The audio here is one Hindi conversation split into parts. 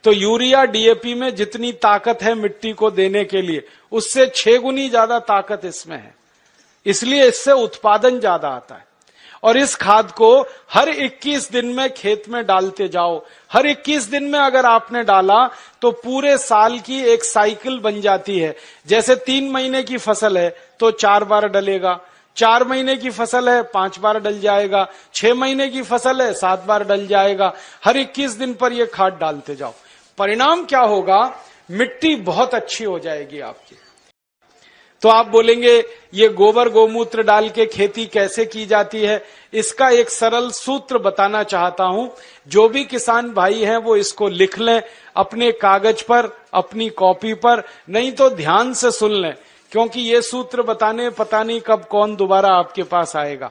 तो यूरिया डीएपी में जितनी ताकत है मिट्टी को देने के लिए, उससे 6 गुनी ज्यादा ताकत इसमें है, इसलिए इससे उत्पादन ज्यादा आता है। और इस खाद को हर 21 दिन में खेत में डालते जाओ। हर 21 दिन में अगर आपने डाला तो पूरे साल की एक साइकिल बन जाती है। जैसे 3 महीने की फसल है तो 4 बार डलेगा, 4 महीने की फसल है 5 बार डल जाएगा, 6 महीने की फसल है 7 बार डल जाएगा। हर 21 दिन पर यह खाद डालते जाओ। परिणाम क्या होगा? मिट्टी बहुत अच्छी हो जाएगी आपकी। तो आप बोलेंगे ये गोबर गोमूत्र डाल के खेती कैसे की जाती है? इसका एक सरल सूत्र बताना चाहता हूं। जो भी किसान भाई हैं वो इसको लिख लें अपने कागज पर, अपनी कॉपी पर, नहीं तो ध्यान से सुन लें, क्योंकि ये सूत्र बताने पता नहीं कब कौन दोबारा आपके पास आएगा।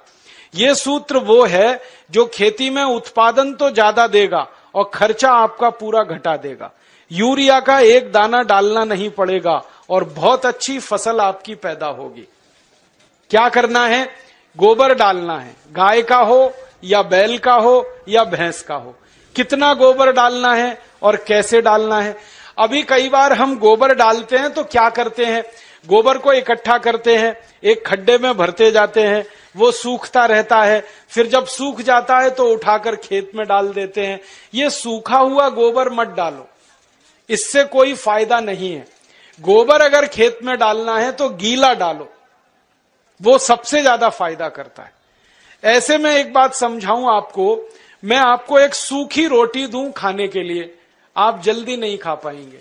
ये सूत्र वो है जो खेती में उत्पादन तो ज्यादा देगा और खर्चा आपका पूरा घटा देगा। यूरिया का एक दाना डालना नहीं पड़ेगा और बहुत अच्छी फसल आपकी पैदा होगी। क्या करना है? गोबर डालना है, गाय का हो या बैल का हो या भैंस का हो। कितना गोबर डालना है और कैसे डालना है? अभी कई बार हम गोबर डालते हैं तो क्या करते हैं, गोबर को इकट्ठा करते हैं, एक खड्डे में भरते जाते हैं, वो सूखता रहता है, फिर जब सूख जाता है तो उठाकर खेत में डाल देते हैं। ये सूखा हुआ गोबर मत डालो, इससे कोई फायदा नहीं है। गोबर अगर खेत में डालना है तो गीला डालो, वो सबसे ज्यादा फायदा करता है। ऐसे में एक बात समझाऊं आपको, मैं आपको एक सूखी रोटी दूं खाने के लिए, आप जल्दी नहीं खा पाएंगे,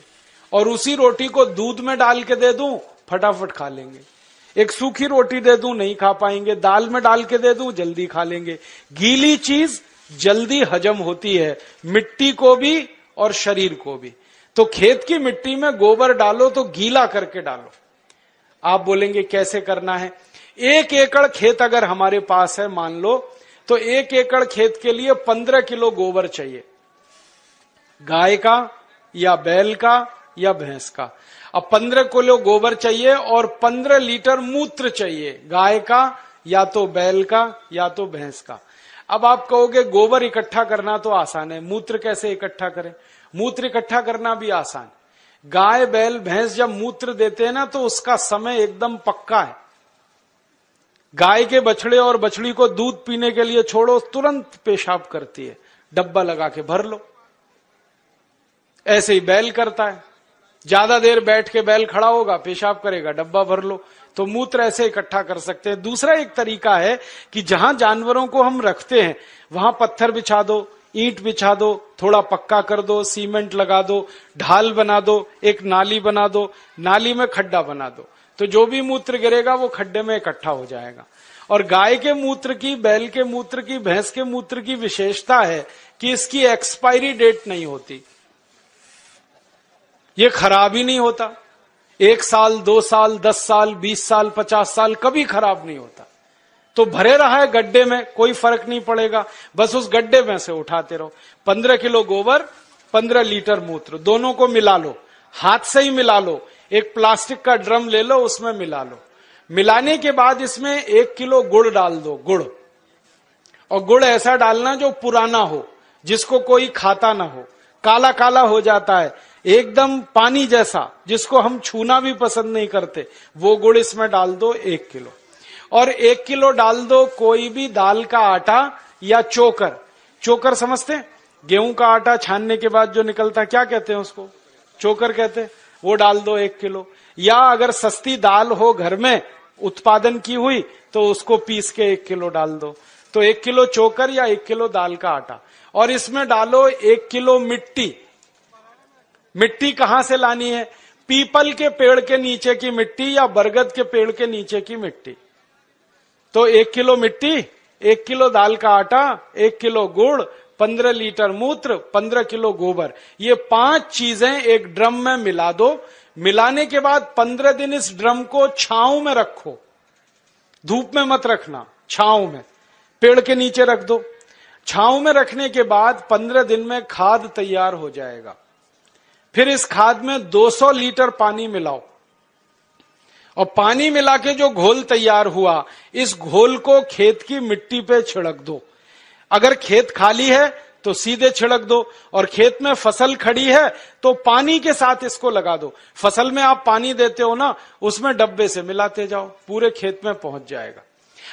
और उसी रोटी को दूध में डाल के दे दूं फटाफट खा लेंगे। एक सूखी रोटी दे दूं नहीं खा पाएंगे, दाल में डाल के दे दूं जल्दी खा लेंगे। गीली चीज जल्दी हजम होती है, मिट्टी को भी और शरीर को भी। तो खेत की मिट्टी में गोबर डालो तो गीला करके डालो। आप बोलेंगे कैसे करना है? 1 एकड़ खेत अगर हमारे पास है मान लो, तो 1 एकड़ खेत के लिए 15 किलो गोबर चाहिए, गाय का या बैल का या भैंस का। अब 15 किलो गोबर चाहिए और 15 लीटर मूत्र चाहिए, गाय का या तो बैल का या तो भैंस का। अब आप कहोगे गोबर इकट्ठा करना तो आसान है, मूत्र कैसे इकट्ठा करें? मूत्र इकट्ठा करना भी आसान। गाय बैल भैंस जब मूत्र देते हैं ना तो उसका समय एकदम पक्का है। गाय के बछड़े और बछड़ी को दूध पीने के लिए छोड़ो, तुरंत पेशाब करती है, डब्बा लगा के भर लो। ऐसे ही बैल करता है, ज्यादा देर बैठ के बैल खड़ा होगा, पेशाब करेगा, डब्बा भर लो। तो मूत्र ऐसे इकट्ठा कर सकते हैं। दूसरा एक तरीका है कि जहां जानवरों को हम रखते हैं वहां पत्थर बिछा दो, ईंट बिछा दो, थोड़ा पक्का कर दो, सीमेंट लगा दो, ढाल बना दो, एक नाली बना दो, नाली में खड्डा बना दो, तो जो भी मूत्र गिरेगा वो खड्डे में इकट्ठा हो जाएगा। और गाय के मूत्र की, बैल के मूत्र की, भैंस के मूत्र की विशेषता है कि इसकी एक्सपायरी डेट नहीं होती, ये खराब ही नहीं होता। 1 साल, 2 साल, 10 साल, 20 साल, 50 साल कभी खराब नहीं होता। तो भरे रहा है गड्ढे में, कोई फर्क नहीं पड़ेगा, बस उस गड्ढे में से उठाते रहो। 15 किलो गोबर, 15 लीटर मूत्र, दोनों को मिला लो, हाथ से ही मिला लो। एक प्लास्टिक का ड्रम ले लो, उसमें मिला लो। मिलाने के बाद इसमें 1 किलो गुड़ डाल दो, गुड़। और गुड़ ऐसा डालना जो पुराना हो, जिसको कोई खाता ना हो, काला काला हो जाता है, एकदम पानी जैसा, जिसको हम छूना भी पसंद नहीं करते, वो गुड़ इसमें डाल दो 1 किलो। और 1 किलो डाल दो कोई भी दाल का आटा या चोकर। चोकर समझते हैं? गेहूं का आटा छानने के बाद जो निकलता है, क्या कहते हैं उसको? चोकर कहते हैं। वो डाल दो 1 किलो। या अगर सस्ती दाल हो घर में उत्पादन की हुई तो उसको पीस के 1 किलो डाल दो। तो 1 किलो चोकर या 1 किलो दाल का आटा। और इसमें डालो 1 किलो मिट्टी। मिट्टी कहां से लानी है? पीपल के पेड़ के नीचे की मिट्टी या बरगद के पेड़ के नीचे की मिट्टी। तो 1 किलो मिट्टी, 1 किलो दाल का आटा, 1 किलो गुड़, 15 लीटर मूत्र, 15 किलो गोबर, ये 5 चीजें एक ड्रम में मिला दो। मिलाने के बाद 15 दिन इस ड्रम को छांव में रखो, धूप में मत रखना, छांव में, पेड़ के नीचे रख दो। छांव में रखने के बाद 15 दिन में खाद तैयार हो जाएगा। फिर इस खाद में 200 लीटर पानी मिलाओ और पानी मिला के जो घोल तैयार हुआ, इस घोल को खेत की मिट्टी पे छिड़क दो। अगर खेत खाली है तो सीधे छिड़क दो, और खेत में फसल खड़ी है तो पानी के साथ इसको लगा दो। फसल में आप पानी देते हो ना, उसमें डब्बे से मिलाते जाओ, पूरे खेत में पहुंच जाएगा।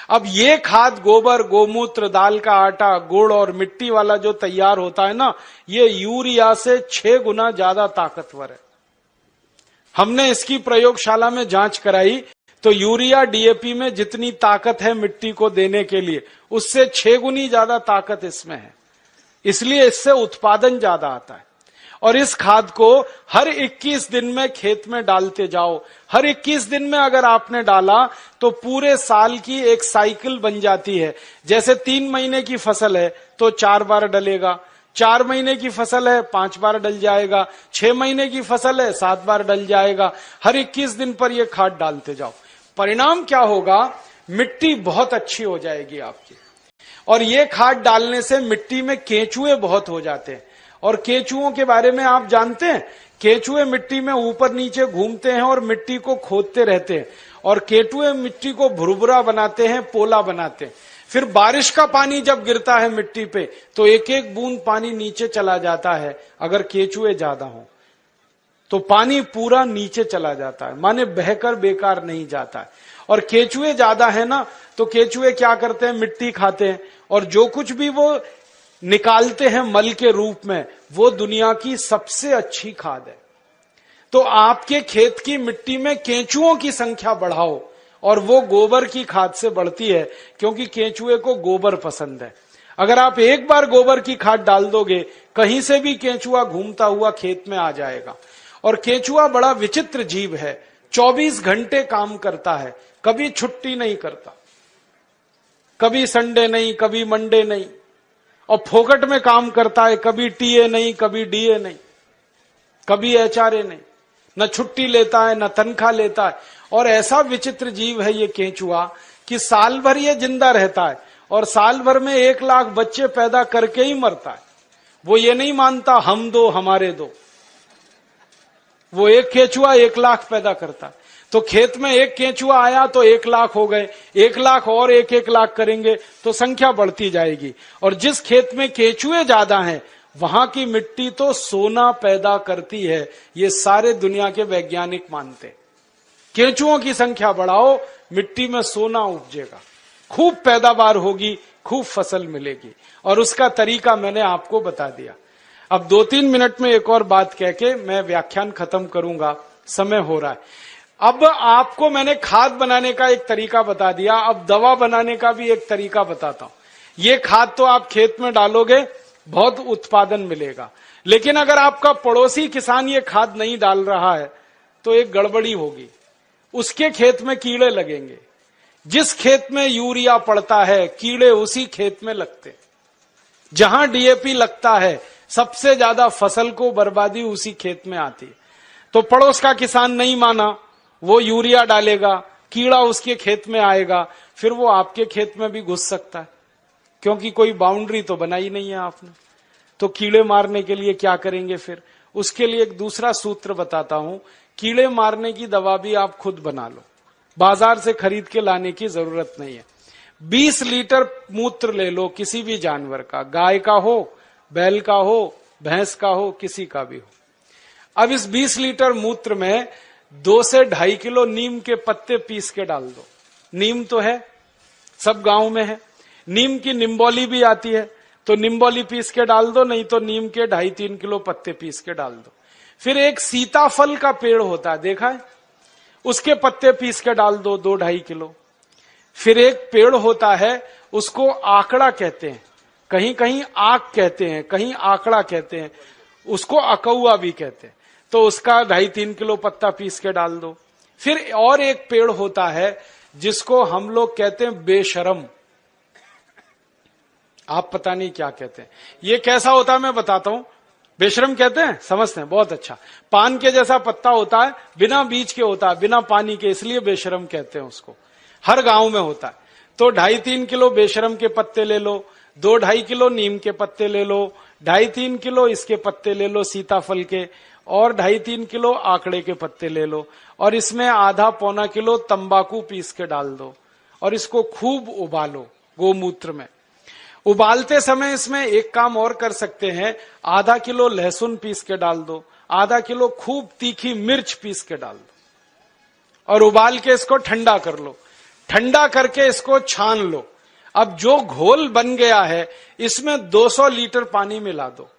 अब ये खाद गोबर, गोमूत्र, दाल का आटा, गुड़ और मिट्टी वाला जो तैयार होता है ना, ये यूरिया से 6 गुना ज्यादा ताकतवर है। हमने इसकी प्रयोगशाला में जांच कराई तो यूरिया डीएपी में जितनी ताकत है मिट्टी को देने के लिए, उससे 6 गुनी ज्यादा ताकत इसमें है। इसलिए इससे उत्पादन ज्यादा आता है। और इस खाद को हर 21 दिन में खेत में डालते जाओ। हर 21 दिन में अगर आपने डाला तो पूरे साल की एक साइकिल बन जाती है। जैसे 3 महीने की फसल है तो 4 बार डलेगा, 4 महीने की फसल है 5 बार डल जाएगा, 6 महीने की फसल है 7 बार डल जाएगा। हर 21 दिन पर यह खाद डालते जाओ। परिणाम क्या होगा? मिट्टी बहुत अच्छी हो जाएगी आपकी। और ये खाद डालने से मिट्टी में केंचुए बहुत हो जाते हैं। और केंचुओं के बारे में आप जानते हैं, केंचुए मिट्टी में ऊपर नीचे घूमते हैं और मिट्टी को खोदते रहते हैं। और केंचुए मिट्टी को भुरभुरा बनाते हैं, पोला बनाते हैं। फिर बारिश का पानी जब गिरता है मिट्टी पे तो एक एक बूंद पानी नीचे चला जाता है। अगर केंचुए ज्यादा हो तो पानी पूरा नीचे चला जाता है, माने बहकर बेकार नहीं जाता है। और केंचुए ज्यादा है ना, तो केंचुए क्या करते हैं? मिट्टी खाते हैं, और जो कुछ भी वो निकालते हैं मल के रूप में, वो दुनिया की सबसे अच्छी खाद है। तो आपके खेत की मिट्टी में केंचुओं की संख्या बढ़ाओ, और वो गोबर की खाद से बढ़ती है, क्योंकि केंचुए को गोबर पसंद है। अगर आप एक बार गोबर की खाद डाल दोगे, कहीं से भी केंचुआ घूमता हुआ खेत में आ जाएगा। और केंचुआ बड़ा विचित्र जीव है, 24 घंटे काम करता है, कभी छुट्टी नहीं करता, कभी संडे नहीं, कभी मंडे नहीं, और फोकट में काम करता है। कभी टीए नहीं, कभी डीए नहीं, कभी एचआरए नहीं, न छुट्टी लेता है न तनख्वाह लेता है। और ऐसा विचित्र जीव है ये केंचुआ कि साल भर ये जिंदा रहता है और साल भर में 1 लाख बच्चे पैदा करके ही मरता है। वो ये नहीं मानता हम दो हमारे दो, वो एक केंचुआ 1 लाख पैदा करता है। तो खेत में एक केंचुआ आया तो 1 लाख हो गए, 1 लाख और 1-1 लाख करेंगे तो संख्या बढ़ती जाएगी। और जिस खेत में केंचुए ज्यादा हैं वहां की मिट्टी तो सोना पैदा करती है, ये सारे दुनिया के वैज्ञानिक मानते। केंचुओं की संख्या बढ़ाओ, मिट्टी में सोना उपजेगा, खूब पैदावार होगी, खूब फसल मिलेगी। और उसका तरीका मैंने आपको बता दिया। अब 2-3 मिनट में एक और बात कह के मैं व्याख्यान खत्म करूंगा, समय हो रहा है। अब आपको मैंने खाद बनाने का एक तरीका बता दिया, अब दवा बनाने का भी एक तरीका बताता हूं। ये खाद तो आप खेत में डालोगे, बहुत उत्पादन मिलेगा, लेकिन अगर आपका पड़ोसी किसान ये खाद नहीं डाल रहा है तो एक गड़बड़ी होगी। उसके खेत में कीड़े लगेंगे। जिस खेत में यूरिया पड़ता है कीड़े उसी खेत में लगते। जहां डीएपी लगता है सबसे ज्यादा फसल को बर्बादी उसी खेत में आती है। तो पड़ोस का किसान नहीं माना, वो यूरिया डालेगा, कीड़ा उसके खेत में आएगा, फिर वो आपके खेत में भी घुस सकता है, क्योंकि कोई बाउंड्री तो बनाई नहीं है आपने। तो कीड़े मारने के लिए क्या करेंगे फिर? उसके लिए एक दूसरा सूत्र बताता हूं। कीड़े मारने की दवा भी आप खुद बना लो, बाजार से खरीद के लाने की जरूरत नहीं है। 20 लीटर मूत्र ले लो किसी भी जानवर का, गाय का हो, बैल का हो, भैंस का हो, किसी का भी हो। अब इस 20 लीटर मूत्र में 2 से 2.5 किलो नीम के पत्ते पीस के डाल दो। नीम तो है, सब गांव में है। नीम की निम्बोली भी आती है, तो निम्बोली पीस के डाल दो, नहीं तो नीम के 2.5-3 किलो पत्ते पीस के डाल दो। फिर एक सीताफल का पेड़ होता है, देखा है, उसके पत्ते पीस के डाल दो 2-2.5 किलो। फिर एक पेड़ होता है, उसको आकड़ा कहते हैं, कहीं कहीं आक कहते हैं, कहीं आकड़ा कहते हैं, उसको अकौआ भी कहते हैं, तो उसका 2.5-3 किलो पत्ता पीस के डाल दो। फिर और एक पेड़ होता है जिसको हम लोग कहते हैं बेशरम, आप पता नहीं क्या कहते हैं। ये कैसा होता है मैं बताता हूं। बेशरम कहते हैं, समझते हैं, बहुत अच्छा। पान के जैसा पत्ता होता है, बिना बीज के होता है, बिना पानी के, इसलिए बेशरम कहते हैं उसको। हर गांव में होता है। तो 2.5-3 किलो बेशरम के पत्ते ले लो, 2-2.5 किलो नीम के पत्ते ले लो, 2.5-3 किलो इसके पत्ते ले लो सीताफल के, और 2.5-3 किलो आकड़े के पत्ते ले लो, और इसमें आधा-पौना किलो तंबाकू पीस के डाल दो, और इसको खूब उबालो गोमूत्र में। उबालते समय इसमें एक काम और कर सकते हैं, आधा किलो लहसुन पीस के डाल दो, आधा किलो खूब तीखी मिर्च पीस के डाल दो और उबाल के इसको ठंडा कर लो। ठंडा करके इसको छान लो। अब जो घोल बन गया है इसमें 200 लीटर पानी मिला दो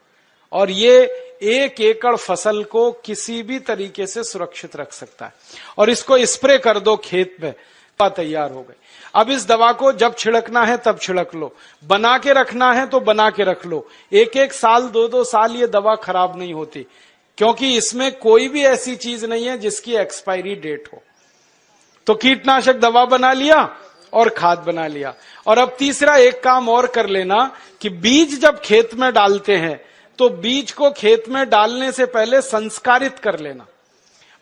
और ये 1 एकड़ फसल को किसी भी तरीके से सुरक्षित रख सकता है। और इसको स्प्रे कर दो खेत में, तैयार हो गई। अब इस दवा को जब छिड़कना है तब छिड़क लो, बना के रखना है तो बना के रख लो। 1-1 साल 2-2 साल ये दवा खराब नहीं होती, क्योंकि इसमें कोई भी ऐसी चीज नहीं है जिसकी एक्सपायरी डेट हो। तो कीटनाशक दवा बना लिया और खाद बना लिया। और अब तीसरा एक काम और कर लेना कि बीज जब खेत में डालते हैं तो बीज को खेत में डालने से पहले संस्कारित कर लेना।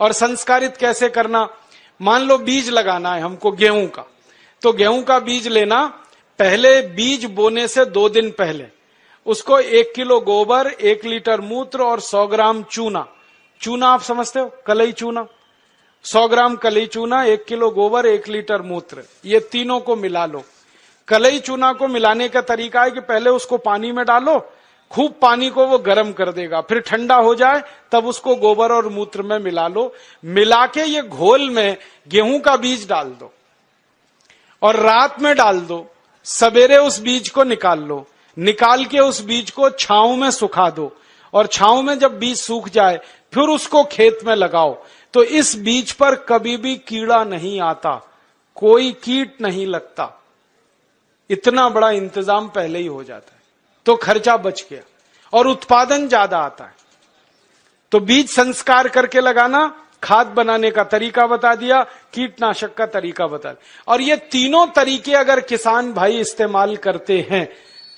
और संस्कारित कैसे करना? मान लो बीज लगाना है हमको गेहूं का, तो गेहूं का बीज लेना, पहले बीज बोने से 2 दिन पहले उसको 1 किलो गोबर, 1 लीटर मूत्र और 100 ग्राम चूना, चूना आप समझते हो, कलई चूना, 100 ग्राम कलई चूना, 1 किलो गोबर, 1 लीटर मूत्र, ये तीनों को मिला लो। कलई चूना को मिलाने का तरीका है कि पहले उसको पानी में डालो, खूब पानी को वो गर्म कर देगा, फिर ठंडा हो जाए तब उसको गोबर और मूत्र में मिला लो। मिला के ये घोल में गेहूं का बीज डाल दो और रात में डाल दो। सवेरे उस बीज को निकाल लो, निकाल के उस बीज को छांव में सुखा दो और छांव में जब बीज सूख जाए फिर उसको खेत में लगाओ। तो इस बीज पर कभी भी कीड़ा नहीं आता, कोई कीट नहीं लगता। इतना बड़ा इंतजाम पहले ही हो जाता है, तो खर्चा बच गया और उत्पादन ज्यादा आता है। तो बीज संस्कार करके लगाना, खाद बनाने का तरीका बता दिया, कीटनाशक का तरीका बता दिया। और ये तीनों तरीके अगर किसान भाई इस्तेमाल करते हैं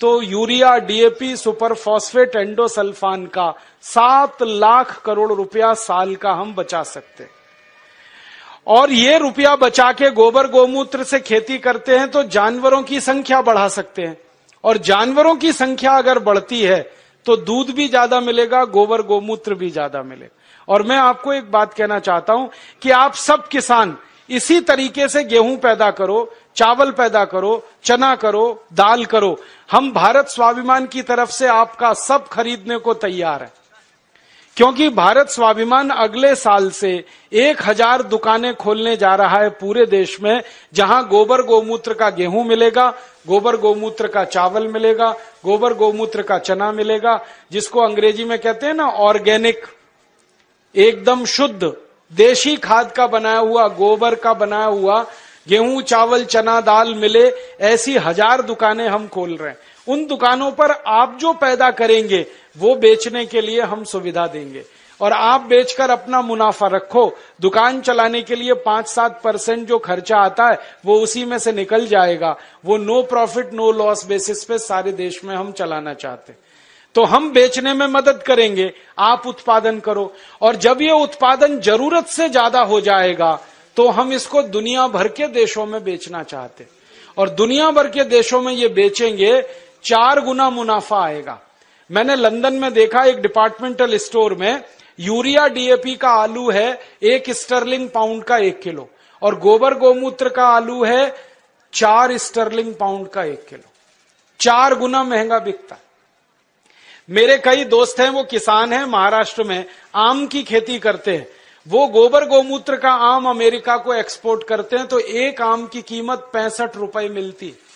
तो urea, DAP, super phosphate, endosulfan का 7 लाख करोड़ रुपया साल का हम बचा सकते हैं। और ये रुपया बचा के गोबर गोमूत्र से खेती करते हैं तो जानवरों की संख्या बढ़ा सकते हैं। और जानवरों की संख्या अगर बढ़ती है तो दूध भी ज्यादा मिलेगा, गोबर गोमूत्र भी ज्यादा मिलेगा। और मैं आपको एक बात कहना चाहता हूं कि आप सब किसान इसी तरीके से गेहूं पैदा करो, चावल पैदा करो, चना करो, दाल करो। हम भारत स्वाभिमान की तरफ से आपका सब खरीदने को तैयार है, क्योंकि भारत स्वाभिमान अगले साल से 1000 दुकानें खोलने जा रहा है पूरे देश में, जहां गोबर गोमूत्र का गेहूं मिलेगा, गोबर गोमूत्र का चावल मिलेगा, गोबर गोमूत्र का चना मिलेगा, जिसको अंग्रेजी में कहते हैं ना ऑर्गेनिक, एकदम शुद्ध देशी खाद का बनाया हुआ, गोबर का बनाया हुआ गेहूं, चावल, चना, दाल मिले। ऐसी 1000 दुकानें हम खोल रहे हैं। उन दुकानों पर आप जो पैदा करेंगे वो बेचने के लिए हम सुविधा देंगे और आप बेचकर अपना मुनाफा रखो। दुकान चलाने के लिए 5-7% जो खर्चा आता है वो उसी में से निकल जाएगा। वो no profit no loss basis पे सारे देश में हम चलाना चाहते हैं। तो हम बेचने में मदद करेंगे, आप उत्पादन करो। और जब ये उत्पादन जरूरत से ज्यादा हो जाएगा तो हम इसको दुनिया भर के देशों में बेचना चाहते हैं। और दुनिया भर के देशों में ये बेचेंगे, 4 गुना मुनाफा आएगा। मैंने लंदन में देखा, एक डिपार्टमेंटल स्टोर में यूरिया डीएपी का आलू है 1 स्टर्लिंग पाउंड का 1 किलो और गोबर गोमूत्र का आलू है 4 स्टर्लिंग पाउंड का 1 किलो। 4 गुना महंगा बिकता है। मेरे कई दोस्त हैं, वो किसान हैं, महाराष्ट्र में आम की खेती करते हैं। वो गोबर गोमूत्र का आम अमेरिका को एक्सपोर्ट करते हैं तो एक आम की कीमत 65 रुपए मिलती है।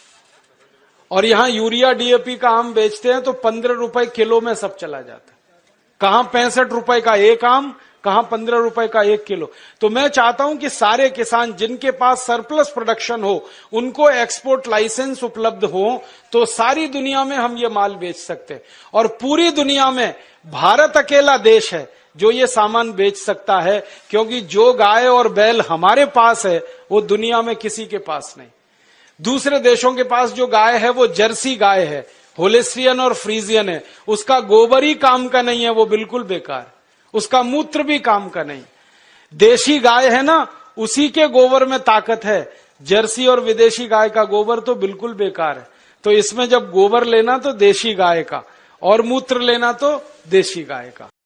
और यहां यूरिया डीएपी का आम बेचते हैं तो 15 रुपए किलो में सब चला जाता है। कहां 65 रुपए का एक आम, कहां 15 रुपए का 1 किलो। तो मैं चाहता हूं कि सारे किसान जिनके पास सरप्लस प्रोडक्शन हो, उनको एक्सपोर्ट लाइसेंस उपलब्ध हो, तो सारी दुनिया में हम ये माल बेच सकते हैं। और पूरी दुनिया में भारत अकेला देश है जो ये सामान बेच सकता है, क्योंकि जो गाय और बैल हमारे पास है वो दुनिया में किसी के पास नहीं। दूसरे देशों के पास जो गाय है वो जर्सी गाय है, होलेस्ट्रियन और फ्रीजियन है। उसका गोबर ही काम का नहीं है, वो बिल्कुल बेकार। उसका मूत्र भी काम का नहीं। देशी गाय है ना, उसी के गोबर में ताकत है। जर्सी और विदेशी गाय का गोबर तो बिल्कुल बेकार है। तो इसमें जब गोबर लेना तो देशी गाय का और मूत्र लेना तो देशी गाय का।